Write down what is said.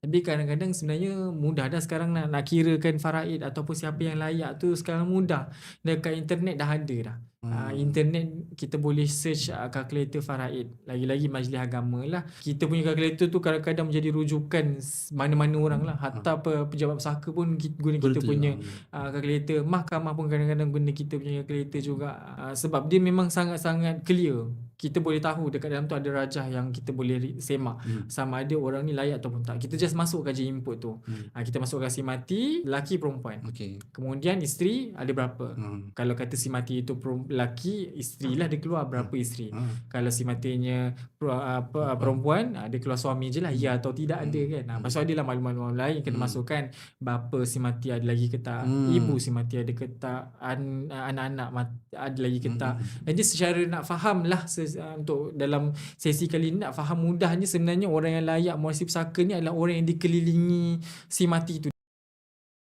Tapi kadang-kadang sebenarnya mudah dah sekarang nak kirakan faraid ataupun siapa yang layak tu sekarang mudah. Dekat internet dah ada dah. Internet kita boleh search kalkulator faraid. Lagi-lagi majlis agama lah. Kita punya kalkulator tu kadang-kadang menjadi rujukan mana-mana orang lah. Hatta pejabat pesaka pun guna kita Betul. punya kalkulator. Mahkamah pun kadang-kadang guna kita punya kalkulator juga. Sebab dia memang sangat-sangat clear. Kita boleh tahu dekat dalam tu ada rajah yang kita boleh semak sama ada orang ni layak ataupun tak. Kita just masukkan je input tu. Kita masukkan si mati, lelaki perempuan. Okey. Kemudian isteri ada berapa. Kalau kata si mati itu lelaki, isteri lah dia keluar berapa isteri. Kalau si matinya perempuan, dia keluar suami je lah, ya atau tidak ada kan. Lepas tu ada lah maklumat-maklumat lain kena masukkan. Bapa si mati ada lagi ke tak, ibu si mati ada ke tak, anak-anak ada lagi ke tak. Jadi secara nak faham lah untuk dalam sesi kali ni nak faham mudahnya, sebenarnya orang yang layak mewarisi pusaka ni adalah orang yang dikelilingi si mati tu.